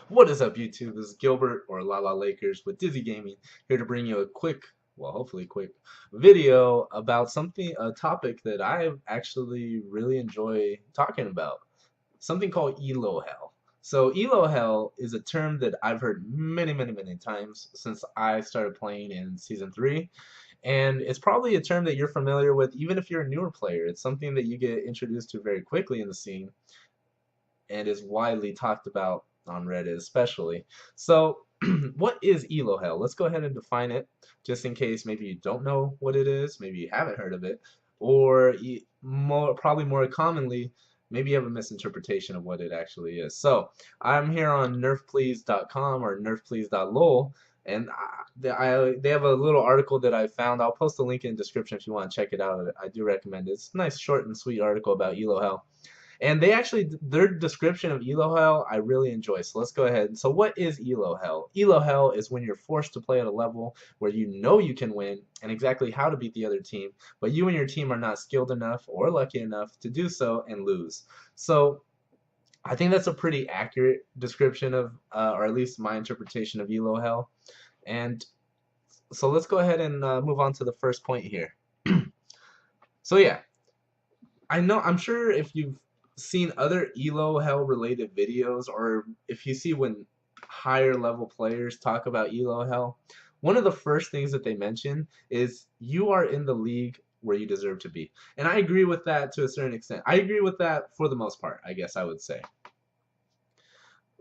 What is up, YouTube? This is Gilbert or LaLaLakers with Dizzy Gaming, here to bring you a quick, well, hopefully quick, video about a topic that I actually really enjoy talking about. Something called ELO hell. So ELO hell is a term that I've heard many times since I started playing in Season 3. And it's probably a term that you're familiar with even if you're a newer player. It's something that you get introduced to very quickly in the scene and is widely talked about on Reddit especially. So what is ELO hell? Let's go ahead and define it just in case maybe you don't know what it is, maybe you haven't heard of it, or probably more commonly, maybe you have a misinterpretation of what it actually is. So I'm here on nerfplease.com or nerfplease.lol, and they have a little article that I found. I'll post a link in the description if you want to check it out. I do recommend it. It's a nice short and sweet article about ELO hell. And they actually, their description of ELO hell, I really enjoy. So let's go ahead. So what is ELO hell? ELO hell is when you're forced to play at a level where you know you can win and exactly how to beat the other team, but you and your team are not skilled enough or lucky enough to do so and lose. So I think that's a pretty accurate description of, or at least my interpretation of ELO hell. And so let's go ahead and move on to the first point here. So yeah, I'm sure if you've seen other ELO hell related videos, or if you see when higher level players talk about ELO hell, one of the first things that they mention is you are in the league where you deserve to be. And I agree with that to a certain extent. I agree with that for the most part, I guess I would say.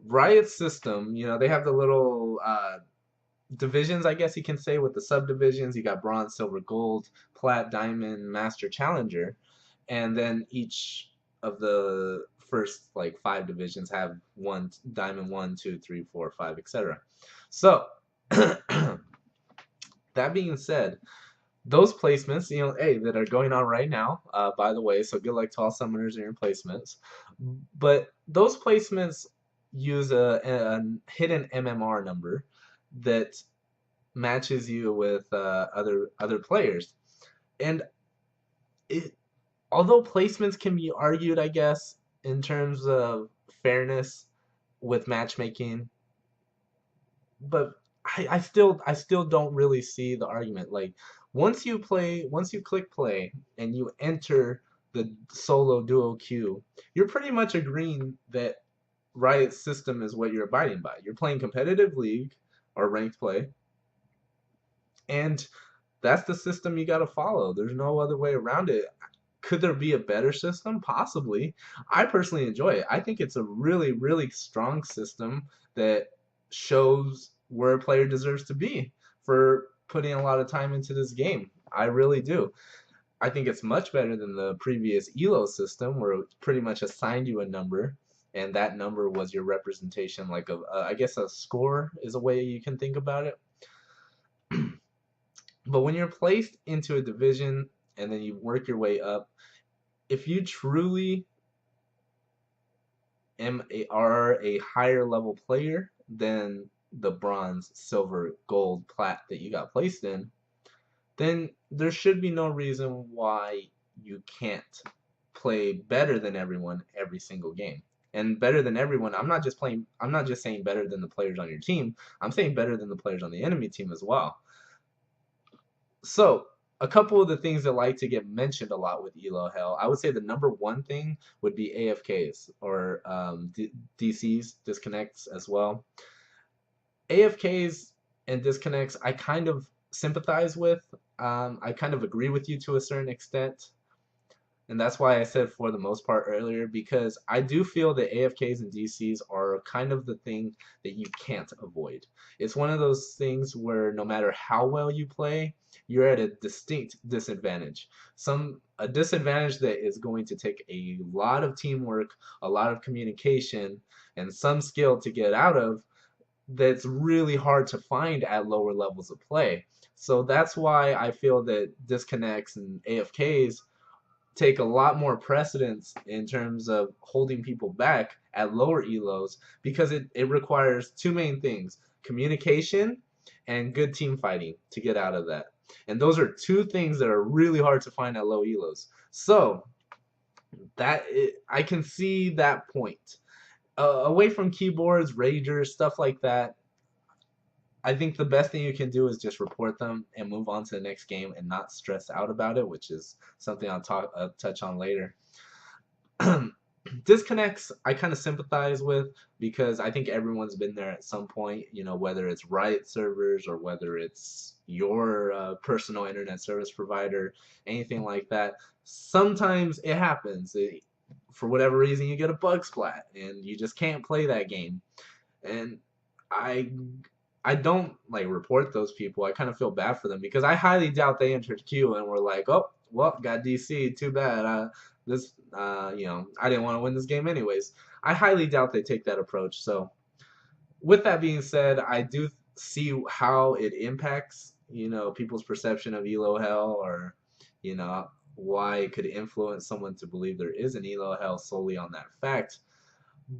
Riot's system, they have the little divisions, I guess you can say, with the subdivisions. You got bronze, silver, gold, plat, diamond, master, challenger, and then each of the first like 5 divisions have one diamond, 1, 2, 3, 4, 5, etc. So that being said, those placements, hey, that are going on right now, by the way, so good luck to all summoners in your placements. But those placements use a hidden MMR number that matches you with other players, and although placements can be argued, I guess, in terms of fairness with matchmaking, but I still don't really see the argument. Like once you click play and you enter the solo duo queue, you're pretty much agreeing that Riot's system is what you're abiding by. You're playing competitive league or ranked play, and that's the system you got to follow. There's no other way around it. Could there be a better system? Possibly. I personally enjoy it. I think it's a really strong system that shows where a player deserves to be for putting a lot of time into this game. I really do. I think it's much better than the previous ELO system where it pretty much assigned you a number, and that number was your representation, like I guess a score is a way you can think about it. But when you're placed into a division and then you work your way up, if you truly are a higher level player than the bronze, silver, gold, plat that you got placed in, then there should be no reason why you can't play better than everyone every single game. And better than everyone, I'm not just saying better than the players on your team. I'm saying better than the players on the enemy team as well. So a couple of the things that like to get mentioned a lot with ELO hell, I would say the number one thing would be AFKs or DCs, disconnects as well. AFKs and disconnects, I kind of sympathize with. I kind of agree with you to a certain extent. And that's why I said for the most part earlier, because I do feel that AFKs and DCs are kind of the thing that you can't avoid. It's one of those things where no matter how well you play, you're at a distinct disadvantage. A disadvantage that is going to take a lot of teamwork, a lot of communication, and some skill to get out of, that's really hard to find at lower levels of play. So that's why I feel that disconnects and AFKs take a lot more precedence in terms of holding people back at lower ELOs, because it requires two main things: communication and good team fighting to get out of that. And those are two things that are really hard to find at low ELOs. So I can see that point. away from keyboards, ragers, stuff like that, I think the best thing you can do is just report them and move on to the next game and not stress out about it, which is something I'll touch on later. Disconnects I kind of sympathize with because I think everyone's been there at some point, you know, whether it's Riot servers or whether it's your personal internet service provider, anything like that. Sometimes it happens. For whatever reason, you get a bug splat and you just can't play that game. And I I don't like report those people. I kind of feel bad for them because I highly doubt they entered queue and were like, "Oh, well, got DC. Too bad. You know, I didn't want to win this game anyways." I highly doubt they take that approach. So, with that being said, I do see how it impacts, you know, people's perception of ELO hell, or, you know, why it could influence someone to believe there is an ELO hell solely on that fact.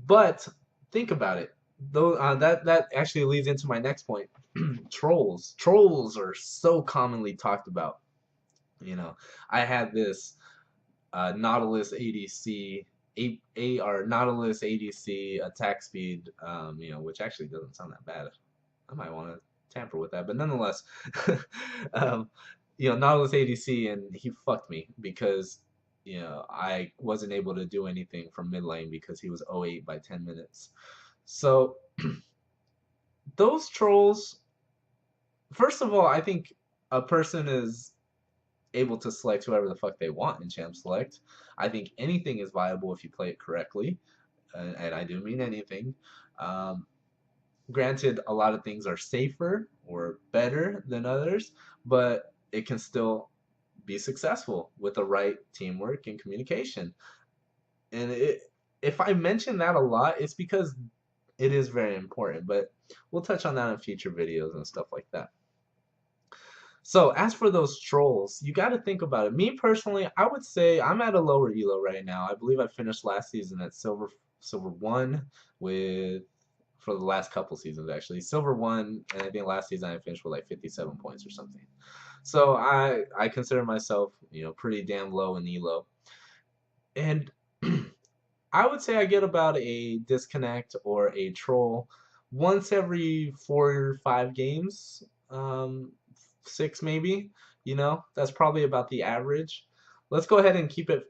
But think about it. Though that actually leads into my next point. Trolls. Trolls are so commonly talked about. You know, I had this Nautilus ADC, or Nautilus ADC attack speed, you know, which actually doesn't sound that bad. I might want to tamper with that, but nonetheless, um, you know, Nautilus ADC, and he fucked me because, you know, I wasn't able to do anything from mid lane because he was 0-8 by 10 minutes. So those trolls, first of all, I think a person is able to select whoever the fuck they want in Champ Select. I think anything is viable if you play it correctly, and I do mean anything. Um, Granted, a lot of things are safer or better than others, but it can still be successful with the right teamwork and communication. And if I mention that a lot, it's because it is very important, but we'll touch on that in future videos and stuff like that. So as for those trolls, you got to think about it. Me personally, I would say I'm at a lower elo right now. I believe I finished last season at silver 1 with for the last couple seasons actually. Silver 1, and I think last season I finished with like 57 points or something. So I consider myself, you know, pretty damn low in elo. And I would say I get about a disconnect or a troll once every 4 or 5 games. 6 maybe, you know, that's probably about the average. Let's go ahead and keep it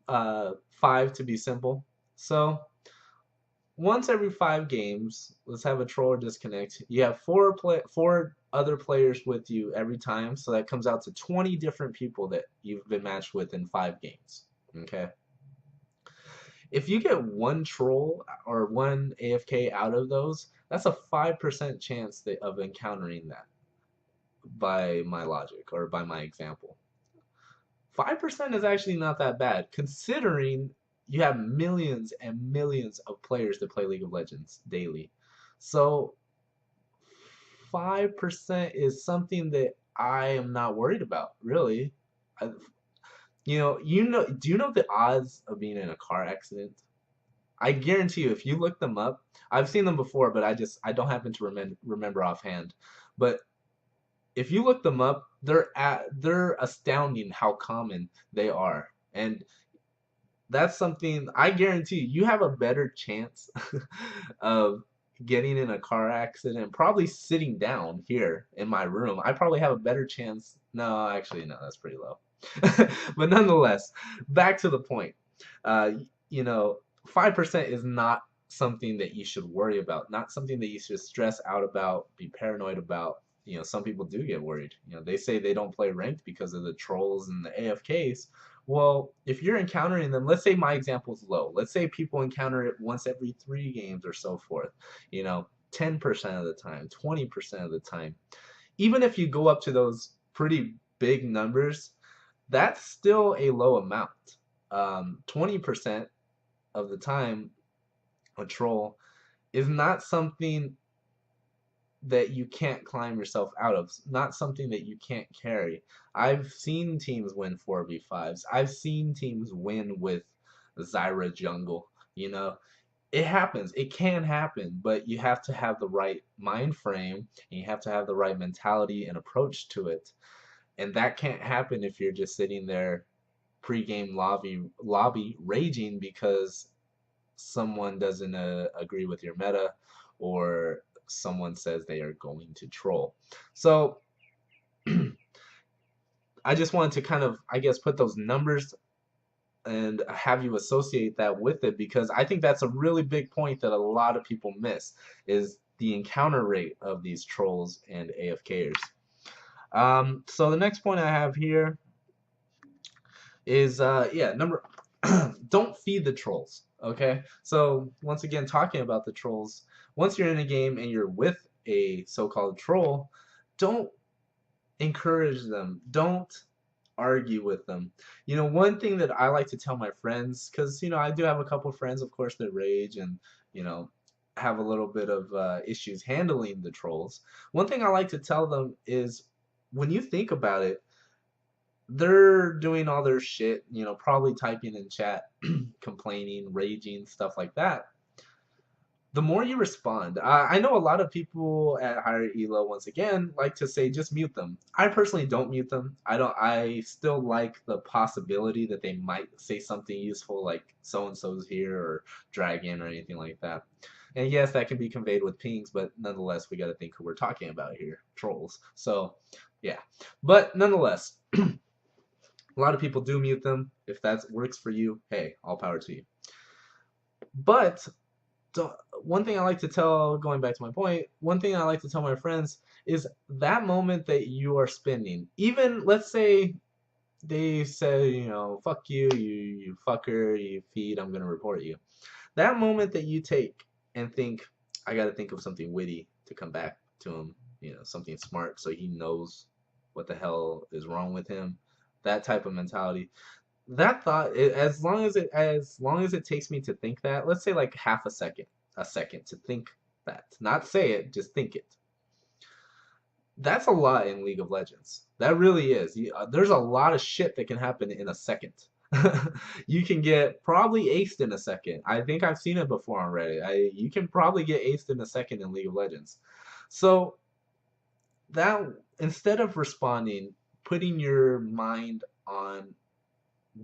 5 to be simple. So once every 5 games, let's have a troll or disconnect. You have four other players with you every time, so that comes out to 20 different people that you've been matched with in 5 games. Okay. If you get one troll or one AFK out of those, that's a 5% chance of encountering that, by my logic or by my example. 5% is actually not that bad considering you have millions and millions of players that play League of Legends daily. So 5% is something that I am not worried about, really. Do you know the odds of being in a car accident? I guarantee you, if you look them up, I've seen them before, but I don't happen to remember offhand. But if you look them up, they're astounding how common they are, and that's something I guarantee you have a better chance of getting in a car accident, probably sitting down here in my room. I probably have a better chance. No, actually, no, that's pretty low. But nonetheless, back to the point. Uh, you know, 5% is not something that you should worry about, not something that you should stress out about, be paranoid about. You know, some people do get worried. You know, they say they don't play ranked because of the trolls and the AFKs. Well, if you're encountering them, let's say my example is low. Let's say people encounter it once every 3 games or so forth. You know, 10% of the time, 20% of the time. Even if you go up to those pretty big numbers, that's still a low amount. 20% of the time, a troll is not something that you can't climb yourself out of, not something that you can't carry. I've seen teams win 4v5s. I've seen teams win with Zyra jungle. You know, it happens. It can happen, but you have to have the right mind frame and you have to have the right mentality and approach to it. And that can't happen if you're just sitting there pre-game lobby raging because someone doesn't agree with your meta, or someone says they are going to troll. So I just wanted to kind of, I guess, put those numbers and have you associate that with it, because I think that's a really big point that a lot of people miss, is the encounter rate of these trolls and AFKers. So the next point I have here is yeah, number don't feed the trolls. Okay, so once again, talking about the trolls, once you're in a game and you're with a so-called troll, don't encourage them, don't argue with them. You know, one thing that I like to tell my friends, because, you know, I do have a couple friends, of course, that rage and, you know, have a little bit of issues handling the trolls. One thing I like to tell them is, when you think about it, they're doing all their shit, you know, probably typing in chat, complaining, raging, stuff like that. The more you respond, I know a lot of people at higher ELO, once again, like to say just mute them. I personally don't mute them. I don't. I still like the possibility that they might say something useful, like so and so's here, or dragon, or anything like that. And yes, that can be conveyed with pings, but nonetheless, we got to think who we're talking about here, trolls. So, yeah. But nonetheless, a lot of people do mute them. If that works for you, hey, all power to you. But one thing I like to tell, going back to my point, one thing I like to tell my friends is that moment that you are spending, even let's say they say, you know, fuck you, you fucker, you feed, I'm gonna report you. That moment that you take and think, I gotta think of something witty to come back to him, you know, something smart so he knows what the hell is wrong with him. That type of mentality, that thought, as long as it takes me to think that, let's say like half a second to think that, not say it, just think it. That's a lot in League of Legends. That really is. There's a lot of shit that can happen in a second. You can get probably aced in a second. I think I've seen it before on Reddit. You can probably get aced in a second in League of Legends. So that, instead of responding, putting your mind on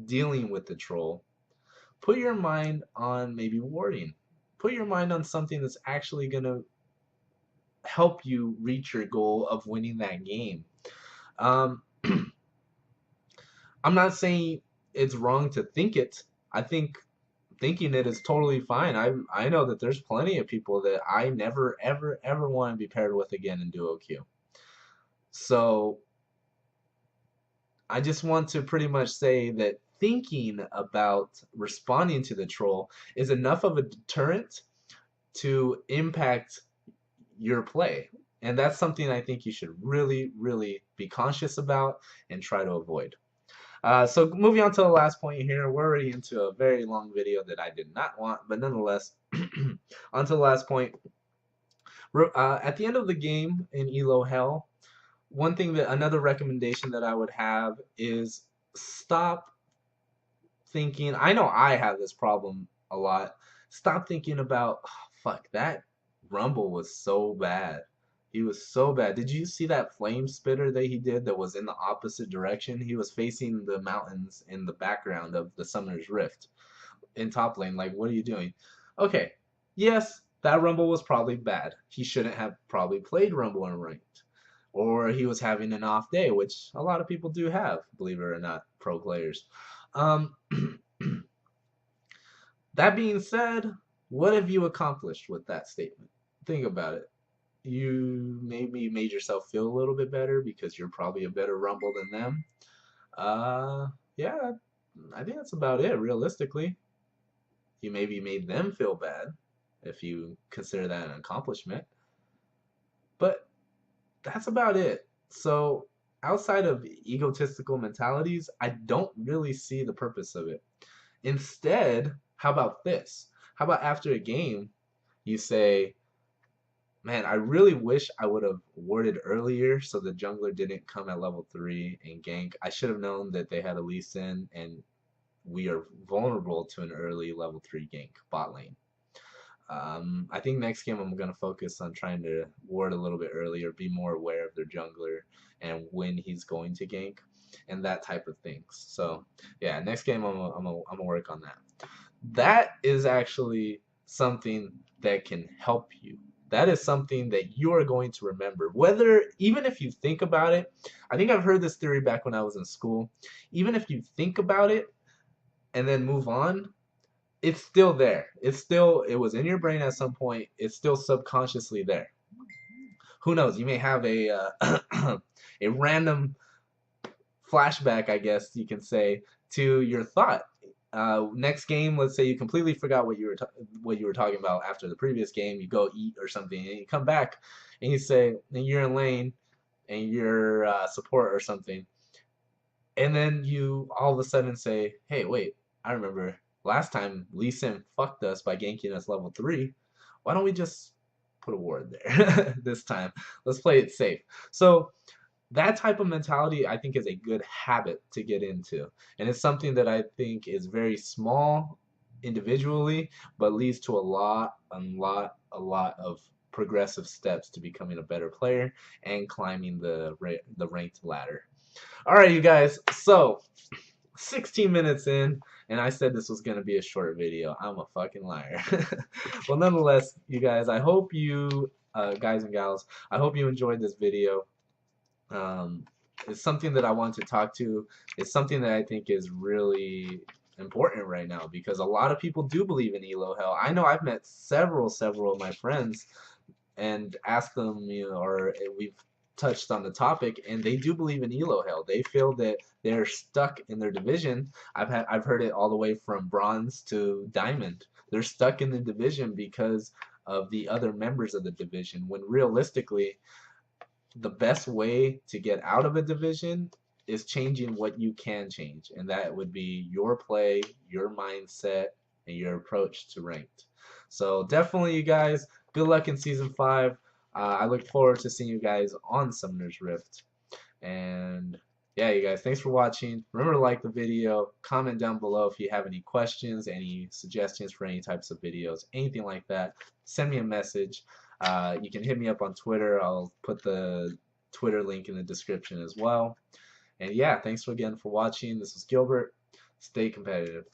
dealing with the troll, put your mind on maybe warding. Put your mind on something that's actually going to help you reach your goal of winning that game. Um, I'm not saying it's wrong to think it. I think thinking it is totally fine. I know that there's plenty of people that I never ever ever want to be paired with again in duo queue. So I just want to pretty much say that thinking about responding to the troll is enough of a deterrent to impact your play. And that's something I think you should really, really be conscious about and try to avoid. So moving on to the last point here, we're already into a very long video that I did not want, but nonetheless, on to the last point. At the end of the game in ELO Hell, another recommendation that I would have is stop thinking. I know I have this problem a lot. Stop thinking about, oh, fuck, that Rumble was so bad. He was so bad. Did you see that flame spitter that he did that was in the opposite direction? He was facing the mountains in the background of the Summoner's Rift in top lane. Like, what are you doing? Okay, yes, that Rumble was probably bad. He shouldn't have probably played Rumble in ranked. Or he was having an off day, which a lot of people do have, believe it or not, pro players. Um, that being said, what have you accomplished with that statement? Think about it. You maybe made yourself feel a little bit better because you're probably a better Rumble than them. Yeah, I think that's about it, realistically. You maybe made them feel bad, if you consider that an accomplishment. But that's about it. So, outside of egotistical mentalities, I don't really see the purpose of it. Instead, how about this? How about after a game, you say, man, I really wish I would have warded earlier so the jungler didn't come at level 3 and gank. I should have known that they had a Lee Sin and we are vulnerable to an early level 3 gank bot lane. I think next game I'm going to focus on trying to ward a little bit earlier, be more aware of their jungler and when he's going to gank and that type of things. So yeah, next game I'm gonna work on that. that is actually something that can help you. That is something that you are going to remember. Whether, even if you think about it, I think I've heard this theory back when I was in school. Even if you think about it and then move on, it's still there. It was in your brain at some point. It's still subconsciously there. Who knows? You may have a random flashback, I guess you can say, to your thought. Next game, let's say you completely forgot what you were talking about after the previous game. You go eat or something, and you come back, and you say, and you're in lane, and you're support or something, and then you all of a sudden say, "Hey, wait! I remember last time Lee Sin fucked us by ganking us level 3. Why don't we just put a ward there this time? Let's play it safe." So that type of mentality I think is a good habit to get into, and it's something that I think is very small individually but leads to a lot of progressive steps to becoming a better player and climbing the ranked ladder. All right, you guys, so 16 minutes in, and I said this was going to be a short video. I'm a fucking liar. Well, nonetheless, you guys, I hope you guys and gals, I hope you enjoyed this video. um, it's something that I want to talk to. It's something that I think is really important right now because a lot of people do believe in ELO hell. I know I've met several of my friends and asked them, or we've touched on the topic, and they do believe in ELO hell. They feel that they're stuck in their division. I've heard it all the way from bronze to diamond. They're stuck in the division because of the other members of the division, when realistically the best way to get out of a division is changing what you can change, and that would be your play, your mindset, and your approach to ranked. So definitely, you guys, good luck in season 5. I look forward to seeing you guys on Summoner's Rift. And yeah, you guys, thanks for watching. Remember to like the video, comment down below if you have any questions, any suggestions for any types of videos, anything like that. Send me a message. You can hit me up on Twitter. I'll put the Twitter link in the description as well. And yeah, thanks again for watching. This is Gilbert. Stay competitive.